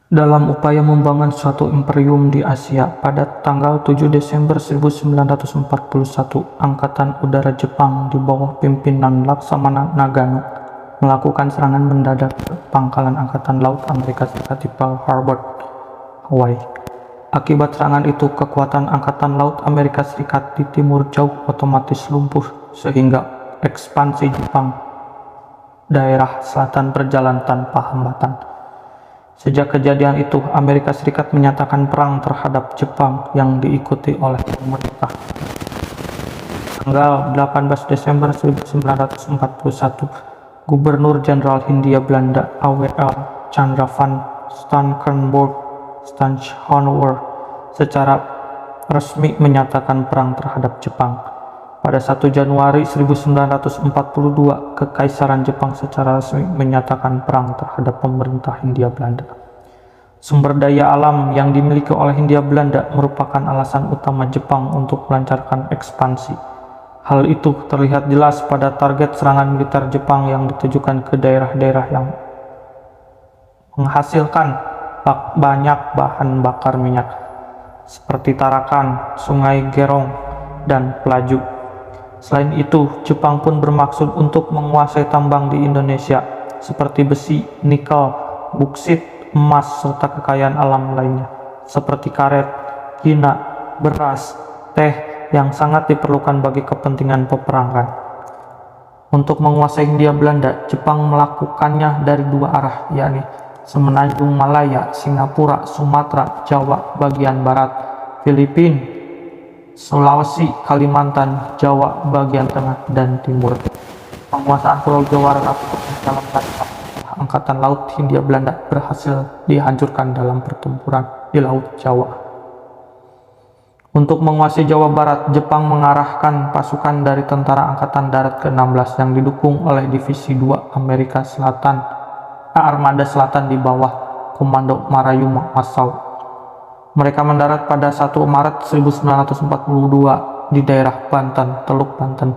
Dalam upaya membangun suatu imperium di Asia, pada tanggal 7 Desember 1941, Angkatan Udara Jepang di bawah pimpinan Laksamana Nagano melakukan serangan mendadak ke pangkalan Angkatan Laut Amerika Serikat di Pearl Harbor, Hawaii. Akibat serangan itu, kekuatan Angkatan Laut Amerika Serikat di timur jauh otomatis lumpuh, sehingga ekspansi Jepang daerah selatan berjalan tanpa hambatan. Sejak kejadian itu, Amerika Serikat menyatakan perang terhadap Jepang yang diikuti oleh pemerintah. Tanggal 18 Desember 1941, Gubernur Jenderal Hindia Belanda AWL Chandra van Stauffenberg-Stachanower secara resmi menyatakan perang terhadap Jepang. Pada 1 Januari 1942, Kekaisaran Jepang secara resmi menyatakan perang terhadap pemerintah Hindia Belanda. Sumber daya alam yang dimiliki oleh Hindia Belanda merupakan alasan utama Jepang untuk melancarkan ekspansi. Hal itu terlihat jelas pada target serangan militer Jepang yang ditujukan ke daerah-daerah yang menghasilkan banyak bahan bakar minyak, seperti Tarakan, Sungai Gerong, dan Pelaju. Selain itu, Jepang pun bermaksud untuk menguasai tambang di Indonesia, seperti besi, nikel, boksit, emas, serta kekayaan alam lainnya, seperti karet, kina, beras, teh, yang sangat diperlukan bagi kepentingan peperangan. Untuk menguasai Hindia Belanda, Jepang melakukannya dari dua arah, yakni Semenanjung Malaya, Singapura, Sumatera, Jawa bagian barat, Filipina, Sulawesi, Kalimantan, Jawa bagian tengah dan timur. Penguasaan Pulau Jawa dalam Angkatan Laut Hindia Belanda berhasil dihancurkan dalam pertempuran di Laut Jawa. Untuk menguasai Jawa Barat, Jepang mengarahkan pasukan dari Tentara Angkatan Darat ke-16 yang didukung oleh Divisi 2 Amerika Selatan, Armada Selatan di bawah Komando Marayuma Masao. Mereka mendarat pada 1 Maret 1942 di daerah Banten, Teluk Banten,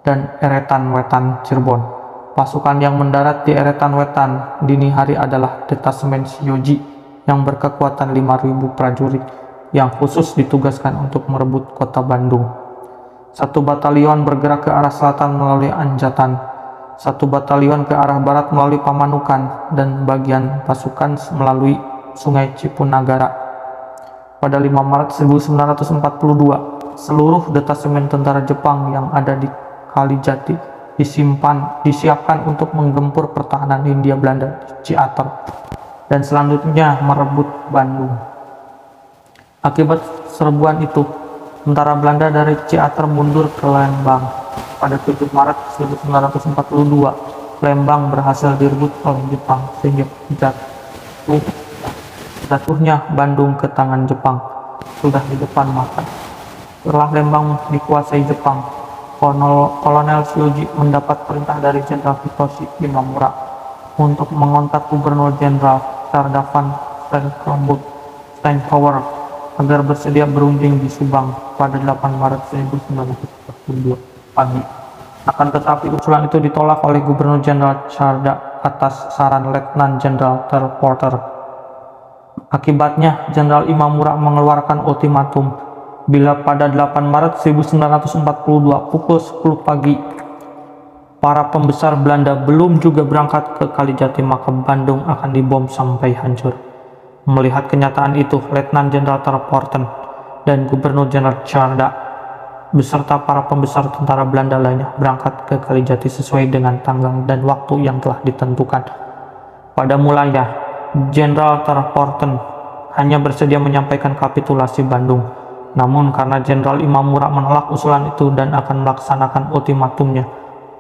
dan Eretan Wetan, Cirebon. Pasukan yang mendarat di Eretan Wetan dini hari adalah Detasemen Shioji yang berkekuatan 5.000 prajurit yang khusus ditugaskan untuk merebut kota Bandung. 1 batalion bergerak ke arah selatan melalui Anjatan, 1 batalion ke arah barat melalui Pamanukan, dan bagian pasukan melalui Sungai Cipunagara. Pada 5 Maret 1942, seluruh detasemen tentara Jepang yang ada di Kalijati disiapkan untuk menggempur pertahanan Hindia Belanda di Ciater dan selanjutnya merebut Bandung. Akibat serbuan itu, tentara Belanda dari Ciater mundur ke Lembang. Pada 7 Maret 1942, Lembang berhasil direbut oleh Jepang sehingga jatuhnya Bandung ke tangan Jepang sudah di depan mata. Setelah Lembang dikuasai Jepang, Kolonel Shioji mendapat perintah dari Jenderal Hitoshi Imamura untuk mengontak Gubernur Jenderal Chandra van Stauffenberg agar bersedia berunding di Subang pada 8 Maret 1942 pagi. Akan tetapi usulan itu ditolak oleh Gubernur Jenderal Chandra atas saran Letnan Jenderal Porter. Akibatnya, Jenderal Imamura mengeluarkan ultimatum bila pada 8 Maret 1942 pukul 10 pagi para pembesar Belanda belum juga berangkat ke Kalijati, maka Bandung akan dibom sampai hancur. Melihat kenyataan itu, Letnan Jenderal Terporten dan Gubernur Jenderal Chandra beserta para pembesar tentara Belanda lainnya berangkat ke Kalijati sesuai dengan tanggal dan waktu yang telah ditentukan. Pada mulanya, Jenderal Terporten hanya bersedia menyampaikan kapitulasi Bandung. Namun karena Jenderal Imamura menolak usulan itu dan akan melaksanakan ultimatumnya,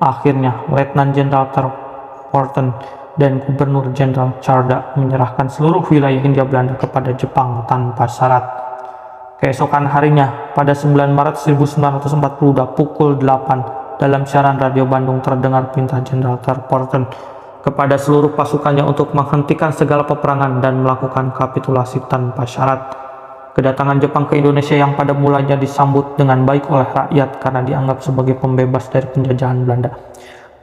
akhirnya Letnan Jenderal Terporten dan Gubernur Jenderal Chandra menyerahkan seluruh wilayah Hindia Belanda kepada Jepang tanpa syarat. Keesokan harinya, pada 9 Maret 1942 pukul 8, dalam siaran radio Bandung terdengar perintah Jenderal Terporten kepada seluruh pasukannya untuk menghentikan segala peperangan dan melakukan kapitulasi tanpa syarat. Kedatangan Jepang ke Indonesia yang pada mulanya disambut dengan baik oleh rakyat karena dianggap sebagai pembebas dari penjajahan Belanda,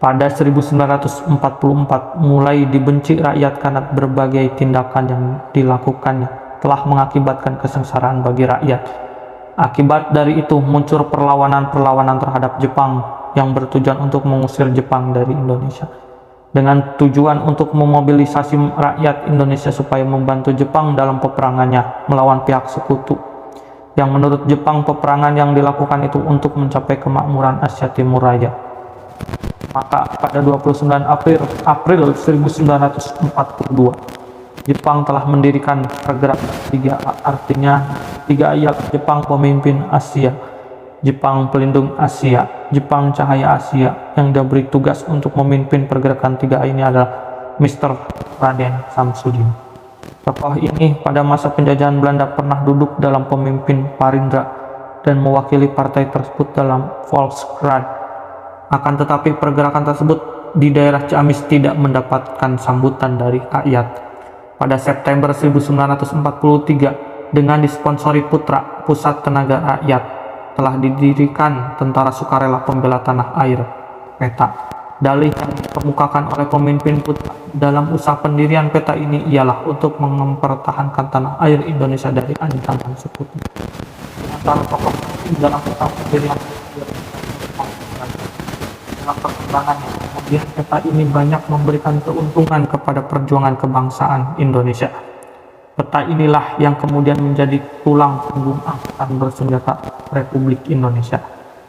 Pada 1944 mulai dibenci rakyat karena berbagai tindakan yang dilakukannya telah mengakibatkan kesengsaraan bagi rakyat. Akibat dari itu muncul perlawanan-perlawanan terhadap Jepang yang bertujuan untuk mengusir Jepang dari Indonesia, dengan tujuan untuk memobilisasi rakyat Indonesia supaya membantu Jepang dalam peperangannya melawan pihak sekutu, yang menurut Jepang peperangan yang dilakukan itu untuk mencapai kemakmuran Asia Timur Raya. Maka pada 29 April 1942 Jepang telah mendirikan pergerakan 3A, artinya 3A ialah Jepang Pemimpin Asia, Jepang Pelindung Asia, Jepang Cahaya Asia. Yang diberi tugas untuk memimpin pergerakan 3A ini adalah Mr. Raden Samsudin. Tokoh ini pada masa penjajahan Belanda pernah duduk dalam pemimpin Parindra dan mewakili partai tersebut dalam Volksraad. Akan tetapi pergerakan tersebut di daerah Ciamis tidak mendapatkan sambutan dari rakyat. Pada September 1943 dengan disponsori Putra, Pusat Tenaga Rakyat, telah didirikan Tentara Sukarela Pembela Tanah Air (PETA). Dalih yang dikemukakan oleh pemimpin Putra dalam usaha pendirian PETA ini ialah untuk mempertahankan tanah air Indonesia dari ancaman sekutu. Antara tokoh dalam usaha pendirian dalam perkembangannya, kemudian PETA ini banyak memberikan keuntungan kepada perjuangan kebangsaan Indonesia. PETA inilah yang kemudian menjadi tulang punggung angkatan bersenjata Republik Indonesia.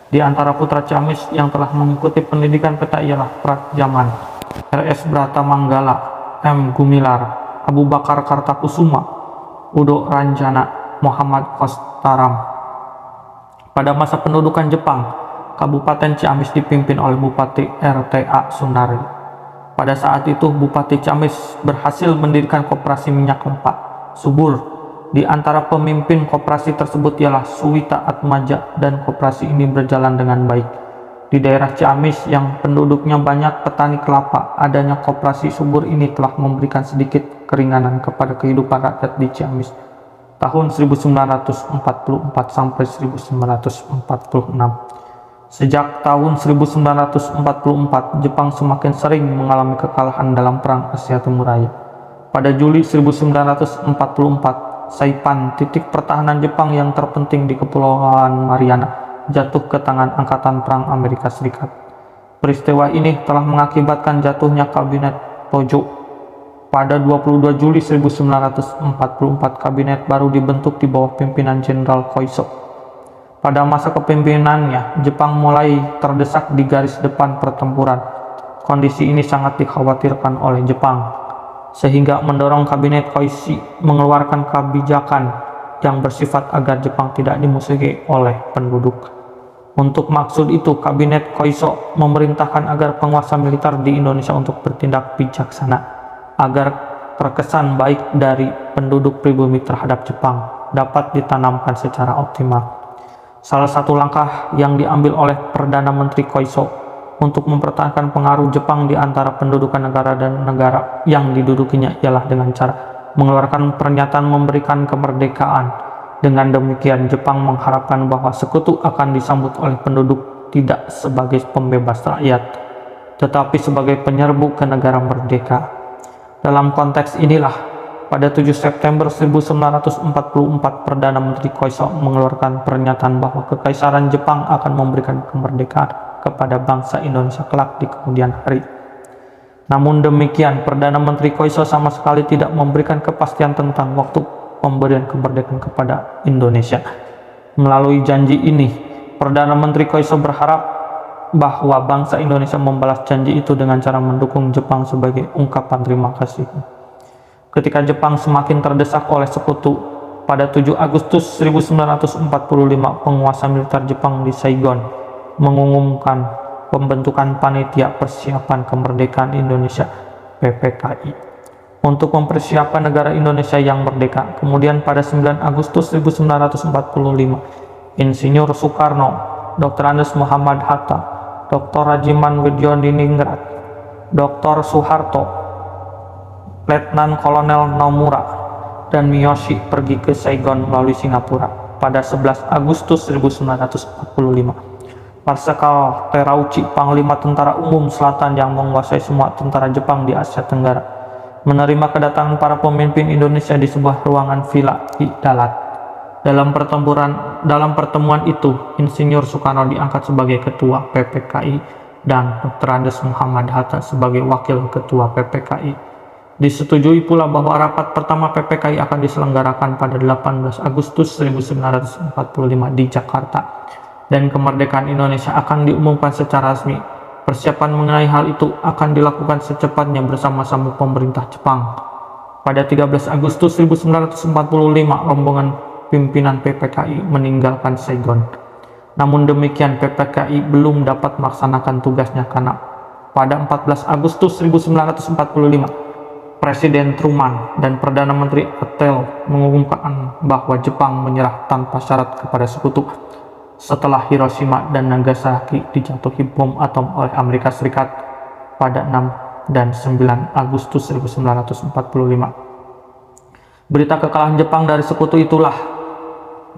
Di antara putra Ciamis yang telah mengikuti pendidikan PETA ialah Pratjaman, R.S. Bratamanggala, M. Gumilar, Abu Bakar Kartakusuma, Udo Ranjana, Muhammad Kostaram. Pada masa pendudukan Jepang, Kabupaten Ciamis dipimpin oleh Bupati R.T.A. Sunari. Pada saat itu Bupati Ciamis berhasil mendirikan koperasi minyak kelapa subur. Di antara pemimpin koperasi tersebut ialah Suwita Atmaja, dan koperasi ini berjalan dengan baik. Di daerah Ciamis yang penduduknya banyak petani kelapa, adanya koperasi subur ini telah memberikan sedikit keringanan kepada kehidupan rakyat di Ciamis. Tahun 1944 sampai 1946. Sejak tahun 1944, Jepang semakin sering mengalami kekalahan dalam Perang Asia Timur Raya. Pada Juli 1944, Saipan, titik pertahanan Jepang yang terpenting di Kepulauan Mariana, jatuh ke tangan Angkatan Perang Amerika Serikat. Peristiwa ini telah mengakibatkan jatuhnya Kabinet Tojo. Pada 22 Juli 1944, kabinet baru dibentuk di bawah pimpinan Jenderal Koiso. Pada masa kepemimpinannya, Jepang mulai terdesak di garis depan pertempuran. Kondisi ini sangat dikhawatirkan oleh Jepang, sehingga mendorong Kabinet Koiso mengeluarkan kebijakan yang bersifat agar Jepang tidak dimusuhi oleh penduduk. Untuk maksud itu, Kabinet Koiso memerintahkan agar penguasa militer di Indonesia untuk bertindak bijaksana, agar terkesan baik dari penduduk pribumi terhadap Jepang dapat ditanamkan secara optimal. Salah satu langkah yang diambil oleh Perdana Menteri Koiso untuk mempertahankan pengaruh Jepang di antara pendudukan negara dan negara yang didudukinya ialah dengan cara mengeluarkan pernyataan memberikan kemerdekaan. Dengan demikian, Jepang mengharapkan bahwa sekutu akan disambut oleh penduduk tidak sebagai pembebas rakyat, tetapi sebagai penyerbu ke negara merdeka. Dalam konteks inilah, pada 7 September 1944, Perdana Menteri Koiso mengeluarkan pernyataan bahwa Kekaisaran Jepang akan memberikan kemerdekaan kepada bangsa Indonesia kelak di kemudian hari. Namun demikian, Perdana Menteri Koiso sama sekali tidak memberikan kepastian tentang waktu pemberian kemerdekaan kepada Indonesia. Melalui janji ini, Perdana Menteri Koiso berharap bahwa bangsa Indonesia membalas janji itu dengan cara mendukung Jepang sebagai ungkapan terima kasih. Ketika Jepang semakin terdesak oleh sekutu, pada 7 Agustus 1945 penguasa militer Jepang di Saigon mengumumkan pembentukan Panitia Persiapan Kemerdekaan Indonesia (PPKI) untuk mempersiapkan negara Indonesia yang merdeka. Kemudian pada 9 Agustus 1945, Insinyur Soekarno, Dr. Andes Muhammad Hatta, Dr. Rajiman Widyodiningrat, Dr. Soeharto, Letnan Kolonel Nomura, dan Miyoshi pergi ke Saigon melalui Singapura pada 11 Agustus 1945. Marsikal Terauchi, Panglima Tentara Umum Selatan yang menguasai semua tentara Jepang di Asia Tenggara, menerima kedatangan para pemimpin Indonesia di sebuah ruangan villa di Dalat. Dalam pertemuan itu, Insinyur Soekarno diangkat sebagai Ketua PPKI dan Dr. Andes Muhammad Hatta sebagai Wakil Ketua PPKI. Disetujui pula bahwa rapat pertama PPKI akan diselenggarakan pada 18 Agustus 1945 di Jakarta, dan kemerdekaan Indonesia akan diumumkan secara resmi. Persiapan mengenai hal itu akan dilakukan secepatnya bersama-sama pemerintah Jepang. Pada 13 Agustus 1945, rombongan pimpinan PPKI meninggalkan Saigon. Namun demikian, PPKI belum dapat melaksanakan tugasnya karena pada 14 Agustus 1945, Presiden Truman dan Perdana Menteri Attlee mengumumkan bahwa Jepang menyerah tanpa syarat kepada sekutu setelah Hiroshima dan Nagasaki dijatuhi bom atom oleh Amerika Serikat pada 6 dan 9 Agustus 1945. Berita kekalahan Jepang dari sekutu itulah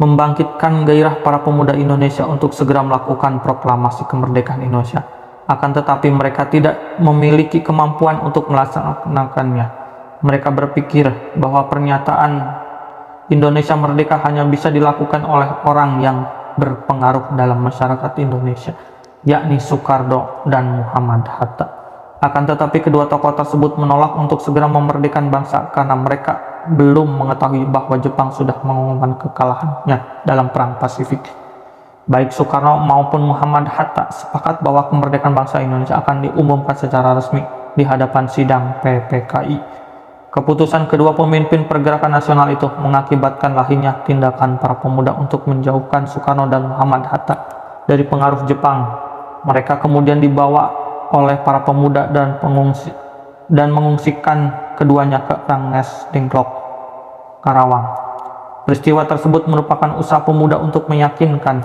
membangkitkan gairah para pemuda Indonesia untuk segera melakukan proklamasi kemerdekaan Indonesia. Akan tetapi mereka tidak memiliki kemampuan untuk melaksanakannya. Mereka berpikir bahwa pernyataan Indonesia merdeka hanya bisa dilakukan oleh orang yang berpengaruh dalam masyarakat Indonesia, yakni Soekarno dan Muhammad Hatta. Akan tetapi kedua tokoh tersebut menolak untuk segera memerdekakan bangsa karena mereka belum mengetahui bahwa Jepang sudah mengumumkan kekalahannya dalam Perang Pasifik. Baik Soekarno maupun Muhammad Hatta sepakat bahwa kemerdekaan bangsa Indonesia akan diumumkan secara resmi di hadapan sidang PPKI. Keputusan kedua pemimpin pergerakan nasional itu mengakibatkan lahirnya tindakan para pemuda untuk menjauhkan Soekarno dan Muhammad Hatta dari pengaruh Jepang. Mereka kemudian dibawa oleh para pemuda dan mengungsikan keduanya ke Ranges Dengklok, Karawang. Peristiwa tersebut merupakan usaha pemuda untuk meyakinkan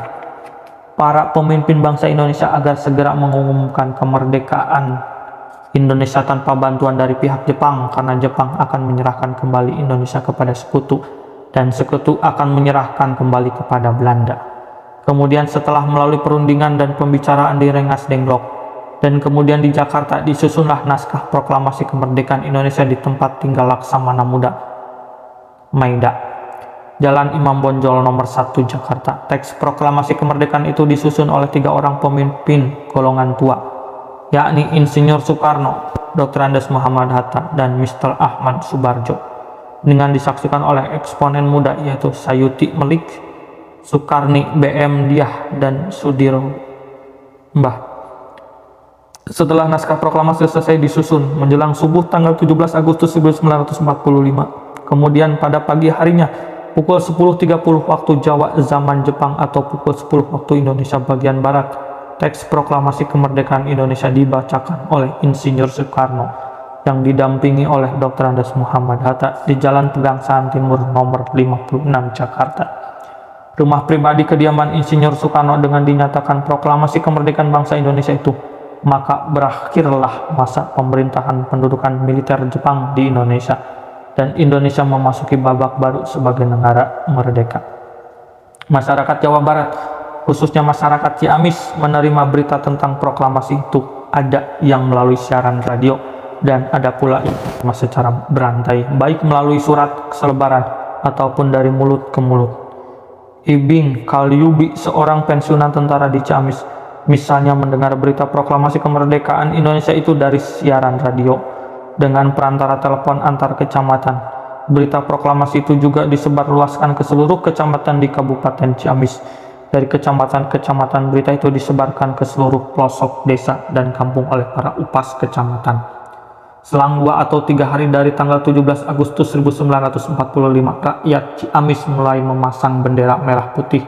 para pemimpin bangsa Indonesia agar segera mengumumkan kemerdekaan Indonesia tanpa bantuan dari pihak Jepang, karena Jepang akan menyerahkan kembali Indonesia kepada sekutu dan sekutu akan menyerahkan kembali kepada Belanda. Kemudian setelah melalui perundingan dan pembicaraan di Rengas Dengklok dan kemudian di Jakarta, disusunlah naskah proklamasi kemerdekaan Indonesia di tempat tinggal Laksamana Muda, Maida, Jalan Imam Bonjol nomor 1 Jakarta. Teks proklamasi kemerdekaan itu disusun oleh 3 orang pemimpin golongan tua, yakni Insinyur Soekarno, Dr. Andes Muhammad Hatta, dan Mr. Ahmad Subarjo, dengan disaksikan oleh eksponen muda yaitu Sayuti Melik, Sukarni BM Diah, dan Sudiro Mbah. Setelah naskah proklamasi selesai disusun menjelang subuh tanggal 17 Agustus 1945, kemudian pada pagi harinya pukul 10.30 waktu Jawa zaman Jepang atau pukul 10 waktu Indonesia bagian Barat, teks proklamasi kemerdekaan Indonesia dibacakan oleh Insinyur Soekarno yang didampingi oleh Dr. Andes Muhammad Hatta di Jalan Pegangsaan Timur nomor 56 Jakarta. Rumah pribadi kediaman Insinyur Soekarno dengan dinyatakan proklamasi kemerdekaan bangsa Indonesia itu, maka berakhirlah masa pemerintahan pendudukan militer Jepang di Indonesia dan Indonesia memasuki babak baru sebagai negara merdeka. Masyarakat Jawa Barat, khususnya masyarakat Ciamis, menerima berita tentang proklamasi itu. Ada yang melalui siaran radio dan ada pula yang secara berantai, baik melalui surat selebaran ataupun dari mulut ke mulut. Ibing Kalyubi, seorang pensiunan tentara di Ciamis, misalnya mendengar berita proklamasi kemerdekaan Indonesia itu dari siaran radio dengan perantara telepon antar kecamatan. Berita proklamasi itu juga disebarluaskan ke seluruh kecamatan di Kabupaten Ciamis. Dari kecamatan-kecamatan berita itu disebarkan ke seluruh pelosok desa dan kampung oleh para upas kecamatan. Selang 2 atau 3 hari dari tanggal 17 Agustus 1945, rakyat Ciamis mulai memasang bendera merah putih.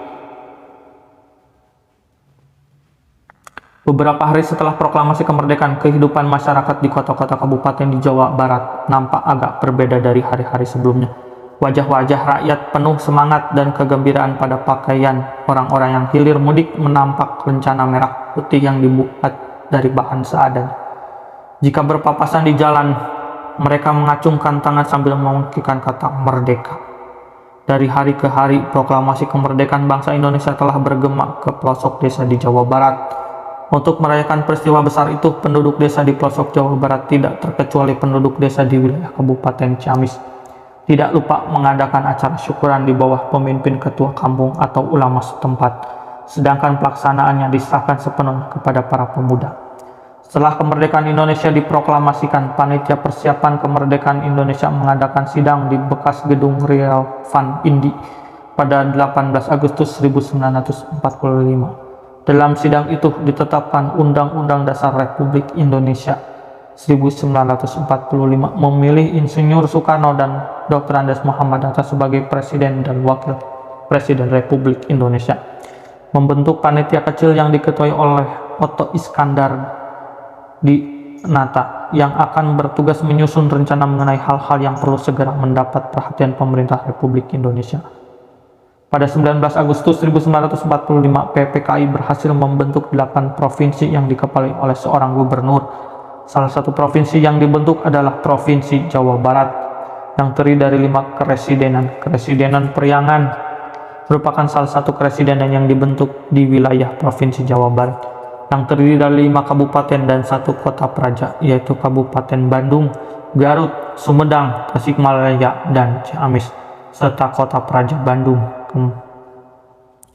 Beberapa hari setelah proklamasi kemerdekaan, kehidupan masyarakat di kota-kota kabupaten di Jawa Barat nampak agak berbeda dari hari-hari sebelumnya. Wajah-wajah rakyat penuh semangat dan kegembiraan pada pakaian orang-orang yang hilir mudik menampak lencana merah putih yang dibuat dari bahan seadanya. Jika berpapasan di jalan, mereka mengacungkan tangan sambil mengungkapkan kata merdeka. Dari hari ke hari, proklamasi kemerdekaan bangsa Indonesia telah bergema ke pelosok desa di Jawa Barat. Untuk merayakan peristiwa besar itu, penduduk desa di pelosok Jawa Barat tidak terkecuali penduduk desa di wilayah Kabupaten Ciamis tidak lupa mengadakan acara syukuran di bawah pemimpin ketua kampung atau ulama setempat, sedangkan pelaksanaannya diserahkan sepenuhnya kepada para pemuda. Setelah kemerdekaan Indonesia diproklamasikan, panitia persiapan kemerdekaan Indonesia mengadakan sidang di bekas gedung Real Van Indi pada 18 Agustus 1945. Dalam sidang itu ditetapkan Undang-Undang Dasar Republik Indonesia 1945 memilih Insinyur Soekarno dan Dr. Andes Muhammad Hatta sebagai Presiden dan Wakil Presiden Republik Indonesia. Membentuk panitia kecil yang diketuai oleh Otto Iskandar di Nata yang akan bertugas menyusun rencana mengenai hal-hal yang perlu segera mendapat perhatian pemerintah Republik Indonesia. Pada 19 Agustus 1945, PPKI berhasil membentuk 8 provinsi yang dikepalai oleh seorang gubernur. Salah satu provinsi yang dibentuk adalah Provinsi Jawa Barat, yang terdiri dari 5 keresidenan. Keresidenan Priangan merupakan salah satu keresidenan yang dibentuk di wilayah Provinsi Jawa Barat, yang terdiri dari 5 kabupaten dan 1 kota praja, yaitu Kabupaten Bandung, Garut, Sumedang, Tasikmalaya, dan Ciamis, serta kota praja Bandung.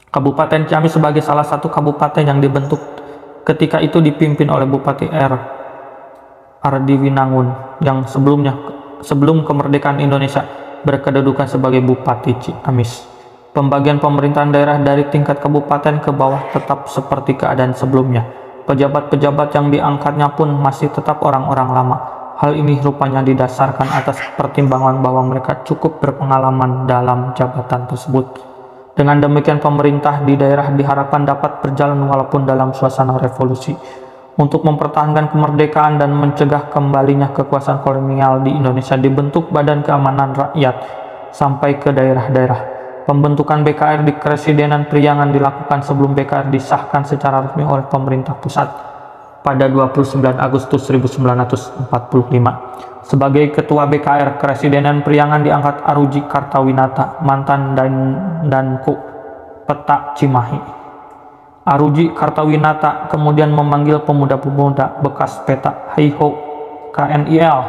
Kabupaten Ciamis sebagai salah satu kabupaten yang dibentuk ketika itu dipimpin oleh Bupati Ardiwinangun yang sebelum kemerdekaan Indonesia berkedudukan sebagai Bupati Ciamis. Pembagian pemerintahan daerah dari tingkat kabupaten ke bawah tetap seperti keadaan sebelumnya. Pejabat-pejabat yang diangkatnya pun masih tetap orang-orang lama. Hal ini rupanya didasarkan atas pertimbangan bahwa mereka cukup berpengalaman dalam jabatan tersebut. Dengan demikian, pemerintah di daerah diharapkan dapat berjalan walaupun dalam suasana revolusi. Untuk mempertahankan kemerdekaan dan mencegah kembalinya kekuasaan kolonial di Indonesia, dibentuk Badan Keamanan Rakyat sampai ke daerah-daerah. Pembentukan BKR di Keresidenan Priangan dilakukan sebelum BKR disahkan secara resmi oleh pemerintah pusat pada 29 Agustus 1945. Sebagai ketua BKR Keresidenan Priangan diangkat Aruji Kartawinata, mantan Danko Peta Cimahi. Aruji Kartawinata kemudian memanggil pemuda-pemuda bekas peta Heiho, KNIL,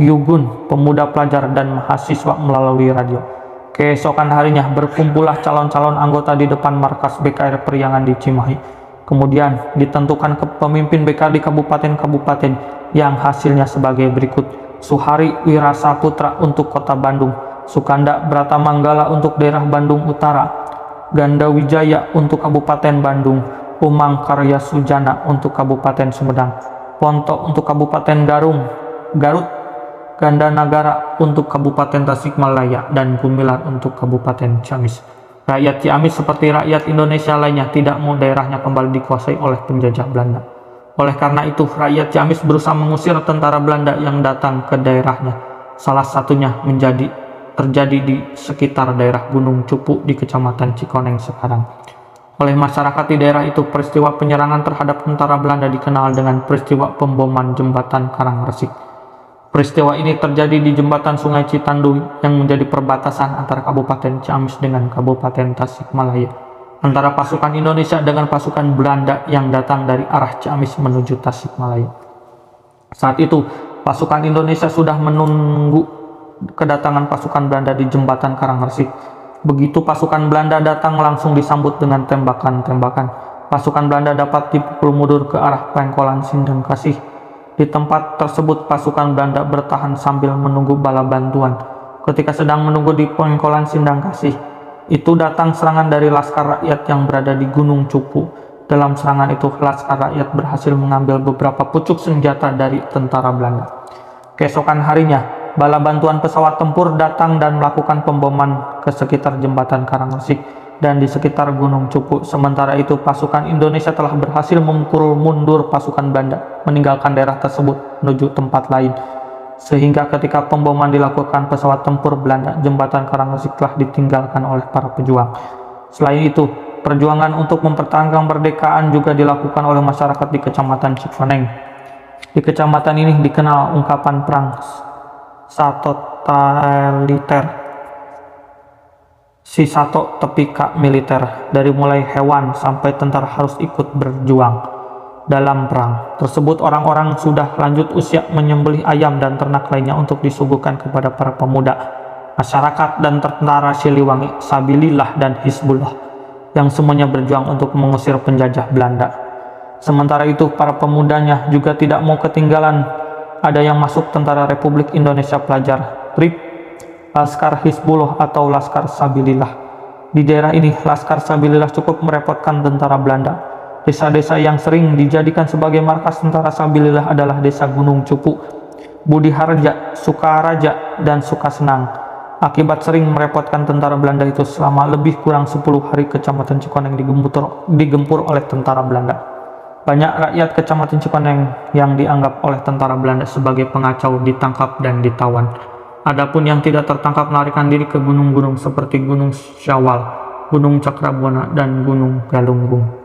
Yugun, pemuda pelajar dan mahasiswa melalui radio. Keesokan harinya berkumpullah calon-calon anggota di depan markas BKR Priangan di Cimahi. Kemudian ditentukan pemimpin BKR di kabupaten-kabupaten yang hasilnya sebagai berikut: Suhari Wirasaputra untuk kota Bandung, Sukanda Bratamanggala untuk daerah Bandung Utara, Ganda Wijaya untuk Kabupaten Bandung, Umang Karya Sujana untuk Kabupaten Sumedang, Ponto untuk Kabupaten Garut, Ganda Nagara untuk Kabupaten Tasikmalaya, dan Gumilar untuk Kabupaten Ciamis. Rakyat Ciamis seperti rakyat Indonesia lainnya tidak mau daerahnya kembali dikuasai oleh penjajah Belanda. Oleh karena itu, rakyat Ciamis berusaha mengusir tentara Belanda yang datang ke daerahnya. Salah satunya terjadi di sekitar daerah Gunung Cupu di Kecamatan Cikoneng sekarang. Oleh masyarakat di daerah itu, peristiwa penyerangan terhadap tentara Belanda dikenal dengan peristiwa pemboman jembatan Karangresik. Peristiwa ini terjadi di jembatan Sungai Citanduy yang menjadi perbatasan antara Kabupaten Ciamis dengan Kabupaten Tasikmalaya, antara pasukan Indonesia dengan pasukan Belanda yang datang dari arah Ciamis menuju Tasikmalaya. Saat itu, pasukan Indonesia sudah menunggu kedatangan pasukan Belanda di jembatan Karangresik. Begitu pasukan Belanda datang, langsung disambut dengan tembakan-tembakan. Pasukan Belanda dapat dipukul mundur ke arah Pengkolan Sindang Kasih. Di tempat tersebut pasukan Belanda bertahan sambil menunggu bala bantuan. Ketika sedang menunggu di Pengkolan Sindang Kasih, itu datang serangan dari Laskar Rakyat yang berada di Gunung Cupu. Dalam serangan itu, Laskar Rakyat berhasil mengambil beberapa pucuk senjata dari tentara Belanda. Keesokan harinya, bala bantuan pesawat tempur datang dan melakukan pemboman ke sekitar jembatan Karangresik dan di sekitar Gunung Cupu. Sementara itu, pasukan Indonesia telah berhasil memukul mundur pasukan Belanda, meninggalkan daerah tersebut menuju tempat lain. Sehingga ketika pemboman dilakukan pesawat tempur Belanda, jembatan Karangresik telah ditinggalkan oleh para pejuang. Selain itu, perjuangan untuk mempertahankan kemerdekaan juga dilakukan oleh masyarakat di Kecamatan Cikoneng. Di kecamatan ini dikenal ungkapan perang satotaliter Sisato tepika militer, dari mulai hewan sampai tentara harus ikut berjuang. Dalam perang tersebut orang-orang sudah lanjut usia menyembelih ayam dan ternak lainnya untuk disuguhkan kepada para pemuda, masyarakat dan tentara Siliwangi, Sabilillah dan Hizbullah yang semuanya berjuang untuk mengusir penjajah Belanda. Sementara itu para pemudanya juga tidak mau ketinggalan. Ada yang masuk Tentara Republik Indonesia Pelajar, RIP, Laskar Hizbullah atau Laskar Sabilillah. Di daerah ini Laskar Sabilillah cukup merepotkan tentara Belanda. Desa-desa yang sering dijadikan sebagai markas tentara Sabilillah adalah Desa Gunung Cupu, Budiharja, Sukaraja, dan Sukasenang. Akibat sering merepotkan tentara Belanda itu, selama lebih kurang 10 hari Kecamatan Cikoneng digempur oleh tentara Belanda. Banyak rakyat Kecamatan Cikoneng yang dianggap oleh tentara Belanda sebagai pengacau ditangkap dan ditawan. Adapun yang tidak tertangkap melarikan diri ke gunung-gunung seperti Gunung Syawal, Gunung Cakrabuana, dan Gunung Galunggung.